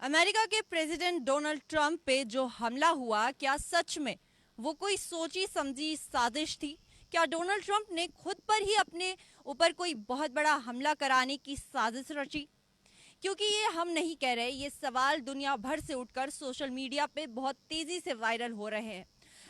America के president Donald Trump पे जो हमला हुआ, क्या सच में वो कोई सोची समझी साजिश थी? क्या डोनाल्ड ट्रंप ने खुद पर ही अपने ऊपर कोई बहुत बड़ा हमला कराने की साजिश रची? क्योंकि ये हम नहीं कह रहे, ये सवाल दुनिया भर से उठकर सोशल मीडिया पे बहुत तेजी से वायरल हो रहे हैं।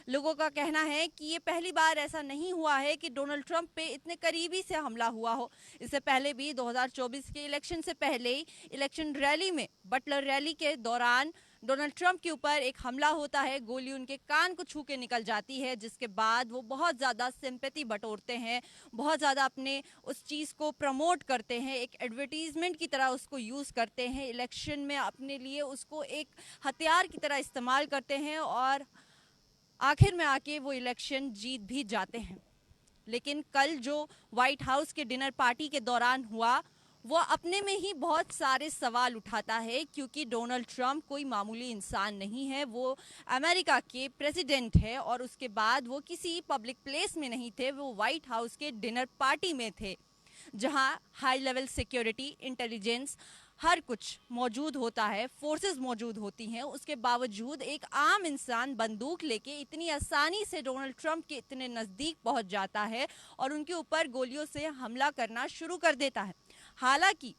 लोगों का कहना है कि ये पहली बार ऐसा नहीं हुआ है कि डोनाल्ड ट्रंप पे इतने करीबी से हमला हुआ हो। इससे पहले भी 2024 के इलेक्शन से पहले इलेक्शन रैली में, बटलर रैली के दौरान डोनाल्ड ट्रंप के ऊपर एक हमला होता है, गोली उनके कान को छू के निकल जाती है, जिसके बाद वो बहुत ज़्यादा सिंपैथी बटोरते हैं, बहुत ज़्यादा अपने उस चीज़ को प्रमोट करते हैं, एक एडवर्टीजमेंट की तरह उसको यूज़ करते हैं, इलेक्शन में अपने लिए उसको एक हथियार की तरह इस्तेमाल करते हैं और आखिर में आके वो इलेक्शन जीत भी जाते हैं। लेकिन कल जो व्हाइट हाउस के डिनर पार्टी के दौरान हुआ, वो अपने में ही बहुत सारे सवाल उठाता है, क्योंकि डोनाल्ड ट्रंप कोई मामूली इंसान नहीं है। वो अमेरिका के प्रेसिडेंट है और उसके बाद वो किसी पब्लिक प्लेस में नहीं थे, वो व्हाइट हाउस के डिनर पार्टी में थे, जहां हाई लेवल सिक्योरिटी, इंटेलिजेंस, हर कुछ मौजूद होता है, फोर्सेस मौजूद होती हैं। उसके बावजूद एक आम इंसान बंदूक लेके इतनी आसानी से डोनाल्ड ट्रंप के इतने नज़दीक पहुंच जाता है और उनके ऊपर गोलियों से हमला करना शुरू कर देता है। हालांकि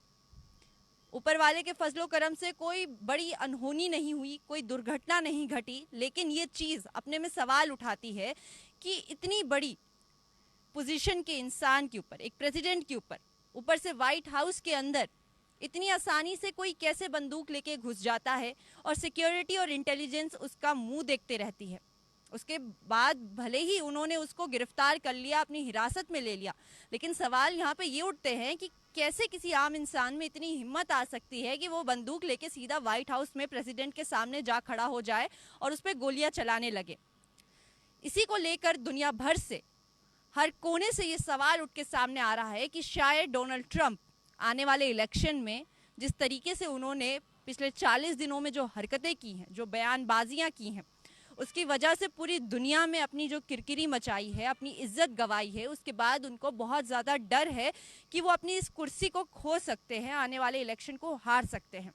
ऊपर वाले के फजलो करम से कोई बड़ी अनहोनी नहीं हुई, कोई दुर्घटना नहीं घटी, लेकिन ये चीज़ अपने में सवाल उठाती है कि इतनी बड़ी पोजीशन के इंसान के ऊपर, एक प्रेसिडेंट के ऊपर, ऊपर से व्हाइट हाउस के अंदर इतनी आसानी से कोई कैसे बंदूक लेके घुस जाता है और सिक्योरिटी और इंटेलिजेंस उसका मुंह देखते रहती है। उसके बाद भले ही उन्होंने उसको गिरफ्तार कर लिया, अपनी हिरासत में ले लिया, लेकिन सवाल यहाँ पे ये उठते हैं कि कैसे किसी आम इंसान में इतनी हिम्मत आ सकती है कि वो बंदूक लेके सीधा व्हाइट हाउस में प्रेसिडेंट के सामने जा खड़ा हो जाए और उस पर गोलियां चलाने लगे। इसी को लेकर दुनिया भर से, हर कोने से ये सवाल उठ के सामने आ रहा है कि शायद डोनाल्ड ट्रंप आने वाले इलेक्शन में, जिस तरीके से उन्होंने पिछले 40 दिनों में जो हरकतें की हैं, जो बयानबाजियां की हैं, उसकी वजह से पूरी दुनिया में अपनी जो किरकिरी मचाई है, अपनी इज्जत गंवाई है, उसके बाद उनको बहुत ज़्यादा डर है कि वो अपनी इस कुर्सी को खो सकते हैं, आने वाले इलेक्शन को हार सकते हैं।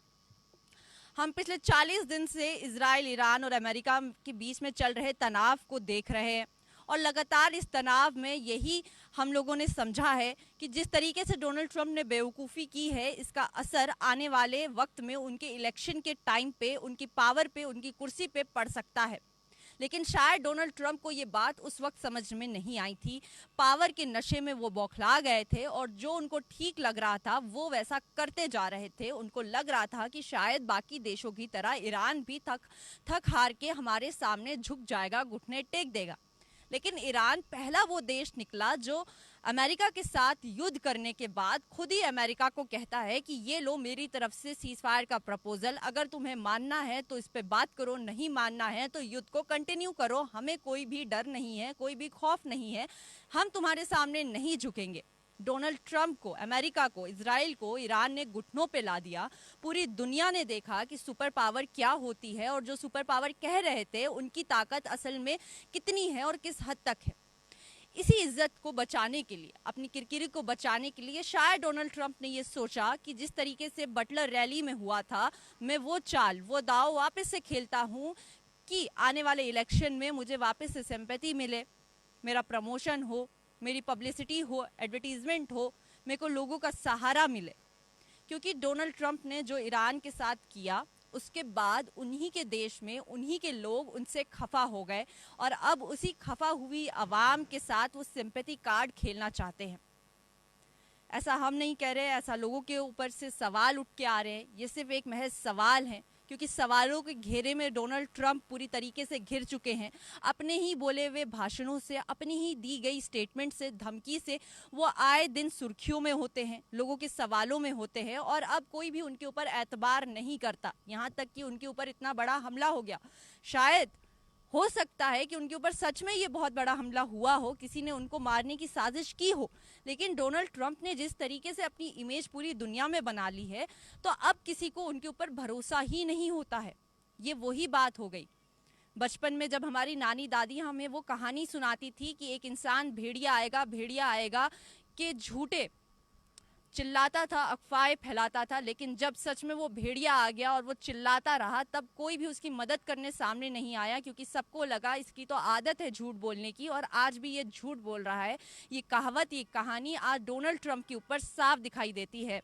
हम पिछले 40 दिन से इजराइल, ईरान और अमेरिका के बीच में चल रहे तनाव को देख रहे हैं और लगातार इस तनाव में यही हम लोगों ने समझा है कि जिस तरीके से डोनाल्ड ट्रंप ने बेवकूफ़ी की है, इसका असर आने वाले वक्त में उनके इलेक्शन के टाइम पे, उनकी पावर पे, उनकी कुर्सी पे पड़ सकता है। लेकिन शायद डोनाल्ड ट्रंप को ये बात उस वक्त समझ में नहीं आई थी। पावर के नशे में वो बौखला गए थे और जो उनको ठीक लग रहा था वो वैसा करते जा रहे थे। उनको लग रहा था कि शायद बाकी देशों की तरह ईरान भी थक थक हार के हमारे सामने झुक जाएगा, घुटने टेक देगा। लेकिन ईरान पहला वो देश निकला जो अमेरिका के साथ युद्ध करने के बाद खुद ही अमेरिका को कहता है कि ये लो मेरी तरफ से सीजफायर का प्रपोजल, अगर तुम्हें मानना है तो इस पे बात करो, नहीं मानना है तो युद्ध को कंटिन्यू करो, हमें कोई भी डर नहीं है, कोई भी खौफ नहीं है, हम तुम्हारे सामने नहीं झुकेंगे। डोनाल्ड ट्रंप को, अमेरिका को, इजराइल को ईरान ने घुटनों पे ला दिया। पूरी दुनिया ने देखा कि सुपर पावर क्या होती है और जो सुपर पावर कह रहे थे उनकी ताकत असल में कितनी है और किस हद तक है। इसी इज्जत को बचाने के लिए, अपनी किरकिरी को बचाने के लिए शायद डोनाल्ड ट्रंप ने ये सोचा कि जिस तरीके से बटलर रैली में हुआ था, मैं वो चाल, वो दाव वापस से खेलता हूँ कि आने वाले इलेक्शन में मुझे वापस से सिंपैथी मिले, मेरा प्रमोशन हो, मेरी पब्लिसिटी हो, एडवर्टीजमेंट हो, मेरे को लोगों का सहारा मिले। क्योंकि डोनाल्ड ट्रंप ने जो ईरान के साथ किया, उसके बाद उन्हीं के देश में उन्हीं के लोग उनसे खफा हो गए और अब उसी खफा हुई आवाम के साथ वो सिंपैथी कार्ड खेलना चाहते हैं। ऐसा हम नहीं कह रहे, ऐसा लोगों के ऊपर से सवाल उठ के आ रहे हैं। ये सिर्फ एक महज सवाल है, क्योंकि सवालों के घेरे में डोनाल्ड ट्रंप पूरी तरीके से घिर चुके हैं। अपने ही बोले हुए भाषणों से, अपनी ही दी गई स्टेटमेंट से, धमकी से वो आए दिन सुर्खियों में होते हैं, लोगों के सवालों में होते हैं और अब कोई भी उनके ऊपर एतबार नहीं करता। यहाँ तक कि उनके ऊपर इतना बड़ा हमला हो गया, शायद हो सकता है कि उनके ऊपर सच में ये बहुत बड़ा हमला हुआ हो, किसी ने उनको मारने की साजिश की हो, लेकिन डोनाल्ड ट्रंप ने जिस तरीके से अपनी इमेज पूरी दुनिया में बना ली है, तो अब किसी को उनके ऊपर भरोसा ही नहीं होता है। ये वही बात हो गई। बचपन में जब हमारी नानी दादी हमें वो कहानी सुनाती थी कि एक इंसान भेड़िया आएगा के झूठे चिल्लाता था, अफवाहें फैलाता था, लेकिन जब सच में वो भेड़िया आ गया और वो चिल्लाता रहा, तब कोई भी उसकी मदद करने सामने नहीं आया, क्योंकि सबको लगा इसकी तो आदत है झूठ बोलने की और आज भी ये झूठ बोल रहा है। ये कहावत, ये कहानी आज डोनाल्ड ट्रंप के ऊपर साफ दिखाई देती है।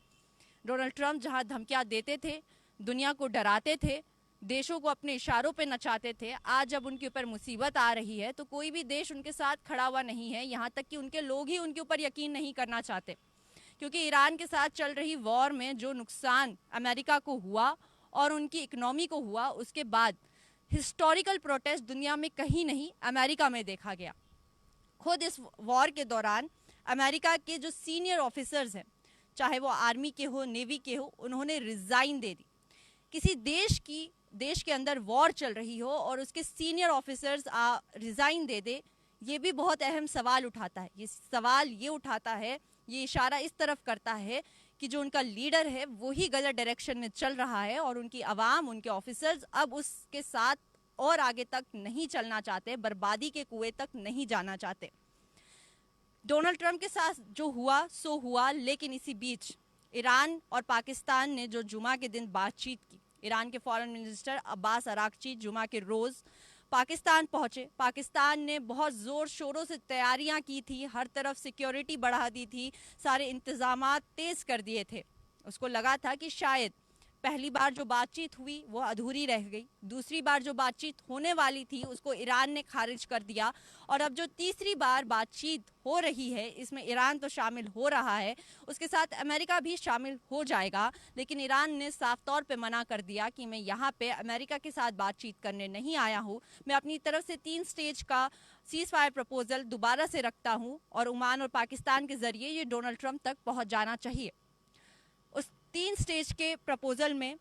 डोनाल्ड ट्रंप जहां धमकियां देते थे, दुनिया को डराते थे, देशों को अपने इशारों पे नचाते थे, आज जब उनके ऊपर मुसीबत आ रही है तो कोई भी देश उनके साथ खड़ा हुआ नहीं है। यहाँ तक कि उनके लोग ही उनके ऊपर यकीन नहीं करना चाहते, क्योंकि ईरान के साथ चल रही वॉर में जो नुकसान अमेरिका को हुआ और उनकी इकोनॉमी को हुआ, उसके बाद हिस्टोरिकल प्रोटेस्ट दुनिया में कहीं नहीं, अमेरिका में देखा गया। खुद इस वॉर के दौरान अमेरिका के जो सीनियर ऑफिसर्स हैं, चाहे वो आर्मी के हो, नेवी के हो, उन्होंने रिजाइन दे दी। किसी देश के अंदर वॉर चल रही हो और उसके सीनियर ऑफिसर्स रिजाइन दे दे, ये भी बहुत अहम सवाल उठाता है। ये सवाल ये उठाता है, ये इशारा इस तरफ करता है कि जो उनका लीडर है वो ही गलत डायरेक्शन में चल रहा है और उनकी आवाम, उनके ऑफिसर्स अब उसके साथ और आगे तक नहीं चलना चाहते, बर्बादी के कुएं तक नहीं जाना चाहते। डोनाल्ड ट्रंप के साथ जो हुआ सो हुआ, लेकिन इसी बीच ईरान और पाकिस्तान ने जो जुमा के दिन बातचीत की, ईरान के फॉरेन मिनिस्टर अब्बास अरागची जुमा के रोज़ पाकिस्तान पहुंचे। पाकिस्तान ने बहुत ज़ोर शोरों से तैयारियां की थी, हर तरफ सिक्योरिटी बढ़ा दी थी, सारे इंतज़ामात तेज़ कर दिए थे। उसको लगा था कि शायद पहली बार जो बातचीत हुई वो अधूरी रह गई, दूसरी बार जो बातचीत होने वाली थी उसको ईरान ने खारिज कर दिया, और अब जो तीसरी बार बातचीत हो रही है इसमें ईरान तो शामिल हो रहा है, उसके साथ अमेरिका भी शामिल हो जाएगा। लेकिन ईरान ने साफ तौर पे मना कर दिया कि मैं यहाँ पे अमेरिका के साथ बातचीत करने नहीं आया हूँ, मैं अपनी तरफ से 3 स्टेज का सीज फायर प्रपोजल दोबारा से रखता हूँ और ओमान और पाकिस्तान के ज़रिए ये डोनाल्ड ट्रंप तक पहुँच जाना चाहिए। उस 3 स्टेज के प्रपोजल में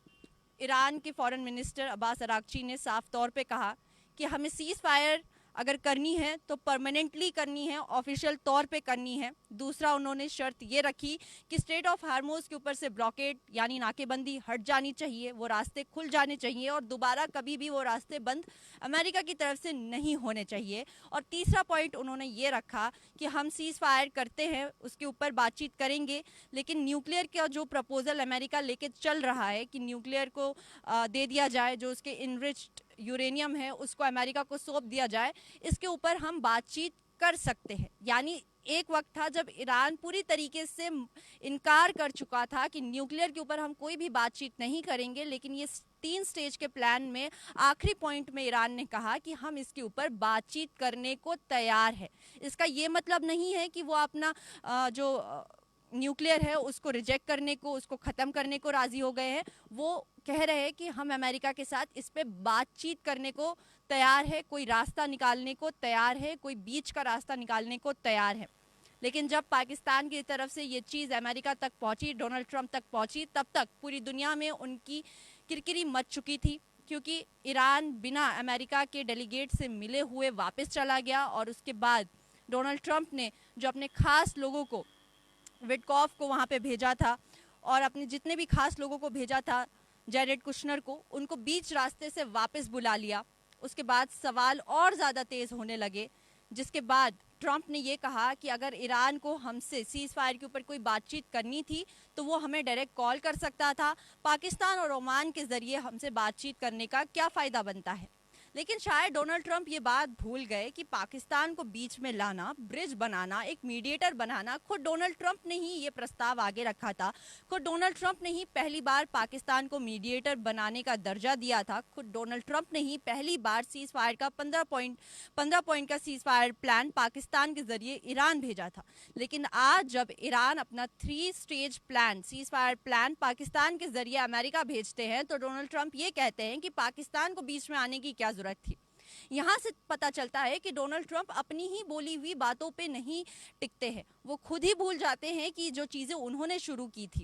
ईरान के फॉरेन मिनिस्टर अब्बास अरागची ने साफ तौर पे कहा कि हमें सीज फायर अगर करनी है तो परमानेंटली करनी है, ऑफिशियल तौर पे करनी है। दूसरा, उन्होंने शर्त ये रखी कि स्ट्रेट ऑफ हार्मोज के ऊपर से ब्लॉकेड यानी नाकेबंदी हट जानी चाहिए, वो रास्ते खुल जाने चाहिए और दोबारा कभी भी वो रास्ते बंद अमेरिका की तरफ से नहीं होने चाहिए। और तीसरा पॉइंट उन्होंने ये रखा कि हम सीज फायर करते हैं, उसके ऊपर बातचीत करेंगे, लेकिन न्यूक्लियर का जो प्रपोजल अमेरिका लेके चल रहा है कि न्यूक्लियर को दे दिया जाए, जो उसके इनरिच्ड यूरेनियम है उसको अमेरिका को सौंप दिया जाए, इसके ऊपर हम बातचीत कर सकते हैं। यानी एक वक्त था जब ईरान पूरी तरीके से इनकार कर चुका था कि न्यूक्लियर के ऊपर हम कोई भी बातचीत नहीं करेंगे, लेकिन ये 3 स्टेज के प्लान में आखिरी पॉइंट में ईरान ने कहा कि हम इसके ऊपर बातचीत करने को तैयार है। इसका ये मतलब नहीं है कि वो अपना जो न्यूक्लियर है उसको रिजेक्ट करने को, उसको ख़त्म करने को राज़ी हो गए हैं। वो कह रहे हैं कि हम अमेरिका के साथ इस पे बातचीत करने को तैयार है, कोई रास्ता निकालने को तैयार है, कोई बीच का रास्ता निकालने को तैयार है। लेकिन जब पाकिस्तान की तरफ से ये चीज़ अमेरिका तक पहुंची, डोनाल्ड ट्रंप तक पहुंची, तब तक पूरी दुनिया में उनकी किरकिरी मच चुकी थी, क्योंकि ईरान बिना अमेरिका के डेलीगेट से मिले हुए वापस चला गया। और उसके बाद डोनाल्ड ट्रंप ने जो अपने खास लोगों को, विटकॉफ को वहाँ पे भेजा था और अपने जितने भी खास लोगों को भेजा था, जेरेड कुशनर को, उनको बीच रास्ते से वापस बुला लिया। उसके बाद सवाल और ज़्यादा तेज़ होने लगे, जिसके बाद ट्रंप ने ये कहा कि अगर ईरान को हमसे सीज फायर के ऊपर कोई बातचीत करनी थी तो वो हमें डायरेक्ट कॉल कर सकता था, पाकिस्तान और ओमान के ज़रिए हमसे बातचीत करने का क्या फ़ायदा बनता है। लेकिन शायद डोनाल्ड ट्रंप ये बात भूल गए कि पाकिस्तान को बीच में लाना, ब्रिज बनाना, एक मीडिएटर बनाना, खुद डोनाल्ड ट्रंप ने ही ये प्रस्ताव आगे रखा था। खुद डोनाल्ड ट्रंप ने ही पहली बार पाकिस्तान को मीडिएटर बनाने का दर्जा दिया था। खुद डोनाल्ड ट्रंप ने ही पहली बार सीज फायर का 15 पॉइंट का सीज फायर प्लान पाकिस्तान के जरिए ईरान भेजा था। लेकिन आज जब ईरान अपना 3 stage plan, cease fire plan Pakistan के जरिए अमेरिका भेजते हैं, तो डोनाल्ड ट्रंप ये कहते हैं कि पाकिस्तान को बीच में आने की क्या जरूरत थी। यहाँ से पता चलता है कि डोनाल्ड ट्रंप अपनी ही बोली हुई बातों पे नहीं टिकते हैं। वो खुद ही भूल जाते हैं कि जो चीज़ें उन्होंने शुरू की थी,